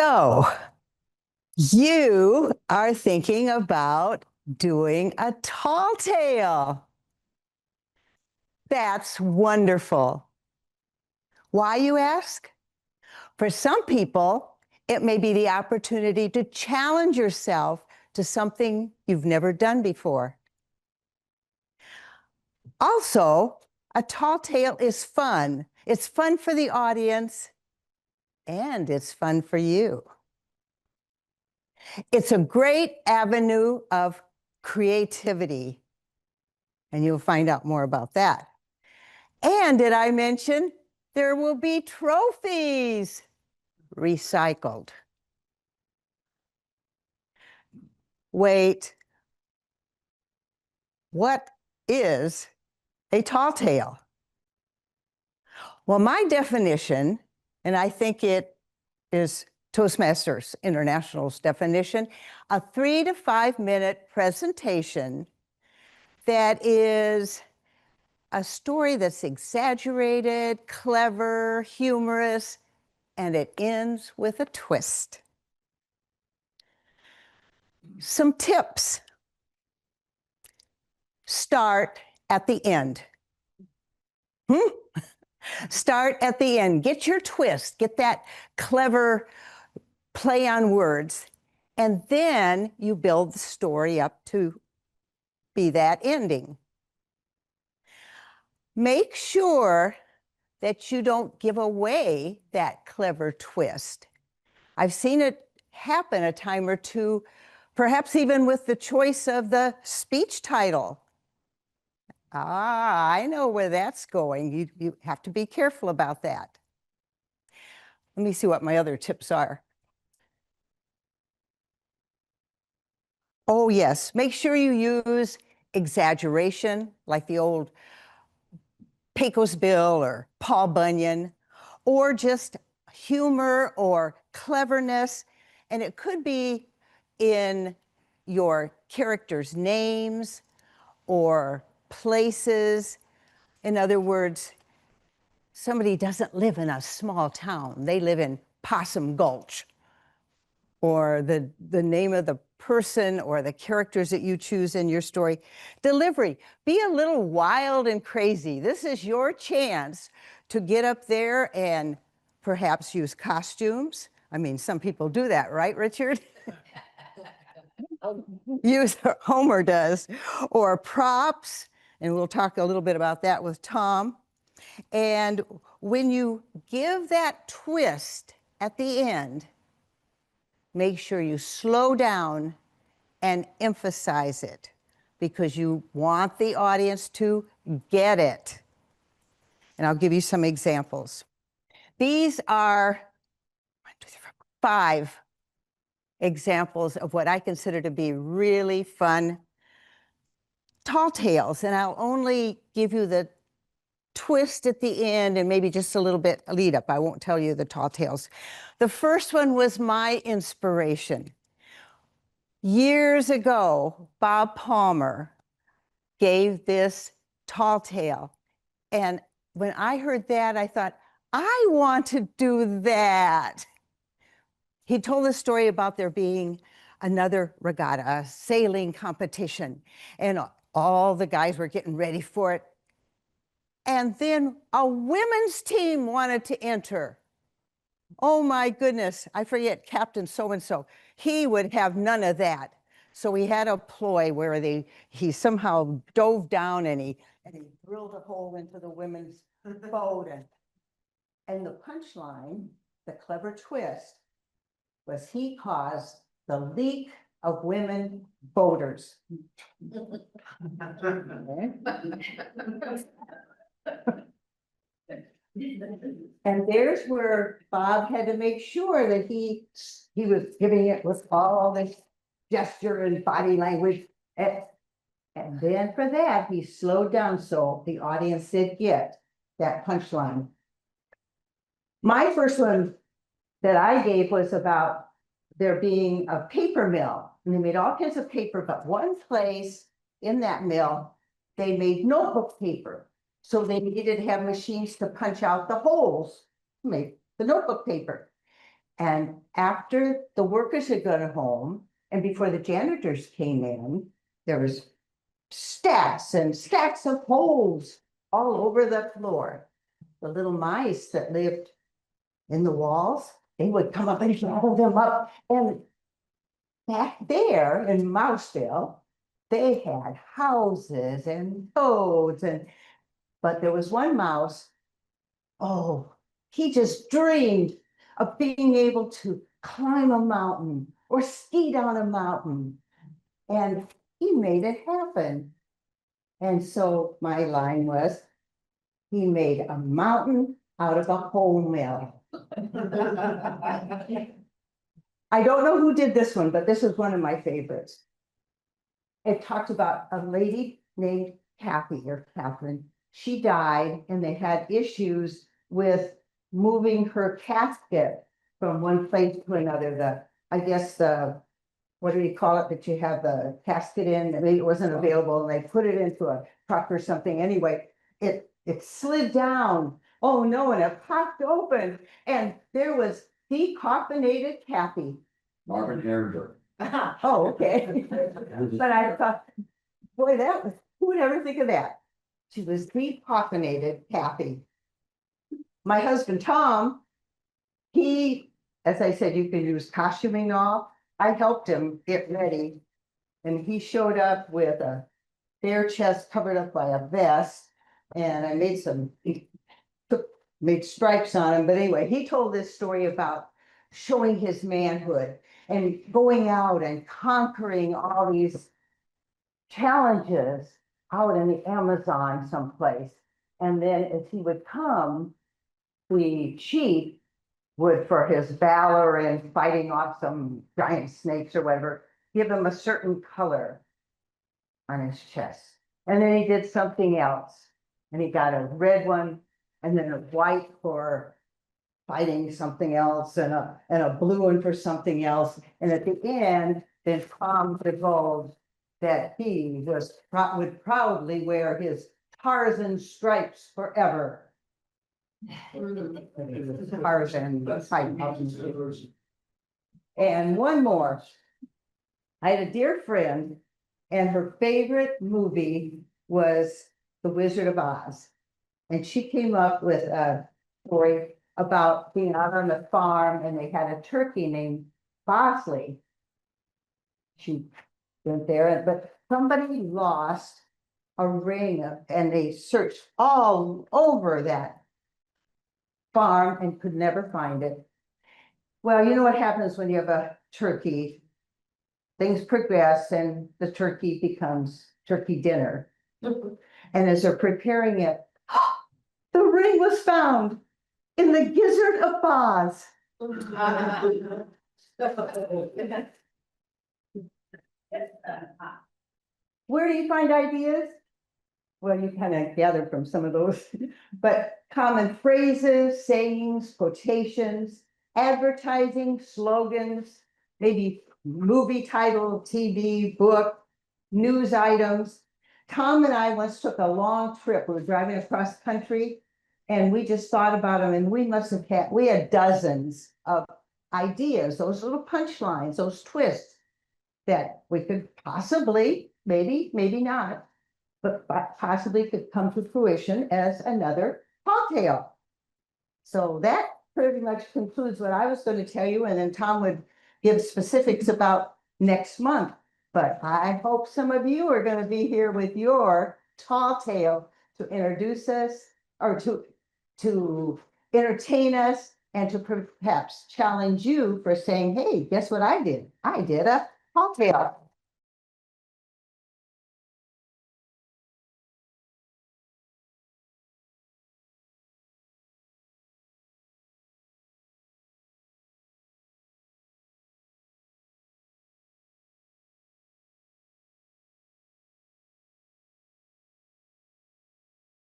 So you are thinking about doing a tall tale. That's wonderful. Why, you ask? For some people, it may be the opportunity to challenge yourself to something you've never done before. Also, a tall tale is fun. It's fun for the audience, and it's fun for you. It's a great avenue of creativity, and you'll find out more about that. And did I mention there will be trophies recycled? Wait, what is a tall tale? Well, my definition, and I think it is Toastmasters International's definition, a 3 to 5 minute presentation that is a story that's exaggerated, clever, humorous, and it ends with a twist. Some tips. Start at the end. Start at the end. Get your twist. Get that clever play on words. And then you build the story up to be that ending. Make sure that you don't give away that clever twist. I've seen it happen a time or two, perhaps even with the choice of the speech title. I know where that's going. You have to be careful about that. Let me see what my other tips are. Oh, yes. Make sure you use exaggeration, like the old Pecos Bill or Paul Bunyan, or just humor or cleverness. And it could be in your characters' names or places. In other words, somebody doesn't live in a small town. They live in Possum Gulch. Or the name of the person or the characters that you choose in your story. Delivery, be a little wild and crazy. This is your chance to get up there and perhaps use costumes. I mean, some people do that, right, Richard? Use, Homer does, or props, and we'll talk a little bit about that with Tom. And when you give that twist at the end, make sure you slow down and emphasize it because you want the audience to get it. And I'll give you some examples. These are 5 examples of what I consider to be really fun tall tales. And I'll only give you the twist at the end and maybe just a little bit lead up. I won't tell you the tall tales. The first one was my inspiration. Years ago, Bob Palmer gave this tall tale. And when I heard that, I thought, I want to do that. He told a story about there being another regatta, a sailing competition, and all the guys were getting ready for it. And then a women's team wanted to enter. Oh my goodness, I forget, Captain so-and-so. He would have none of that. So he had a ploy where he somehow dove down and he drilled a hole into the women's boat. And the punchline, the clever twist, was he caused the leak of women boaters. And there's where Bob had to make sure that he was giving it with all this gesture and body language. And then for that, he slowed down so the audience did get that punchline. My first one that I gave was about there being a paper mill. And they made all kinds of paper, but one place in that mill, they made notebook paper. So they needed to have machines to punch out the holes to make the notebook paper. And after the workers had gone home and before the janitors came in, there was stacks and stacks of holes all over the floor. The little mice that lived in the walls, they would come up and gather them up. And back there in Mouseville, they had houses and toads but there was one mouse, oh, he just dreamed of being able to climb a mountain or ski down a mountain. And he made it happen. And so my line was, he made a mountain out of a whole mill. I don't know who did this one, but this is one of my favorites. It talked about a lady named Kathy or Catherine. She died and they had issues with moving her casket from one place to another. What do you call it that you have the casket in? Maybe it wasn't available and they put it into a truck or something. Anyway, it slid down. Oh no, and it popped open and there was decaffeinated Kathy. Marvin Ehrenberg. Oh, okay. But I thought, boy, who would ever think of that? She was decaffeinated Kathy. My husband, Tom, as I said, you could use costuming off. I helped him get ready and he showed up with a bare chest covered up by a vest and I made stripes on him. But anyway, he told this story about showing his manhood and going out and conquering all these challenges out in the Amazon someplace. And then as he would come, the chief would, for his valor in fighting off some giant snakes or whatever, give him a certain color on his chest. And then he did something else. And he got a red one and then a white for fighting something else and a blue one for something else. And at the end, then Tom divulged that he would proudly wear his Tarzan stripes forever. Tarzan. And one more. I had a dear friend and her favorite movie was The Wizard of Oz. And she came up with a story about being out on the farm and they had a turkey named Bosley. She went there, but somebody lost a ring and they searched all over that farm and could never find it. Well, you know what happens when you have a turkey? Things progress and the turkey becomes turkey dinner. And as they're preparing it, the ring was found in the Gizzard of Oz. Where do you find ideas? Well, you kind of gather from some of those, but common phrases, sayings, quotations, advertising, slogans, maybe movie title, TV, book, news items. Tom and I once took a long trip. We were driving across country and we just thought about them and we had dozens of ideas, those little punchlines, those twists that we could possibly, maybe not, but possibly could come to fruition as another tall tale. So that pretty much concludes what I was going to tell you. And then Tom would give specifics about next month. But I hope some of you are going to be here with your tall tale to introduce us or to entertain us and to perhaps challenge you for saying, hey, guess what I did? I did a tall tale.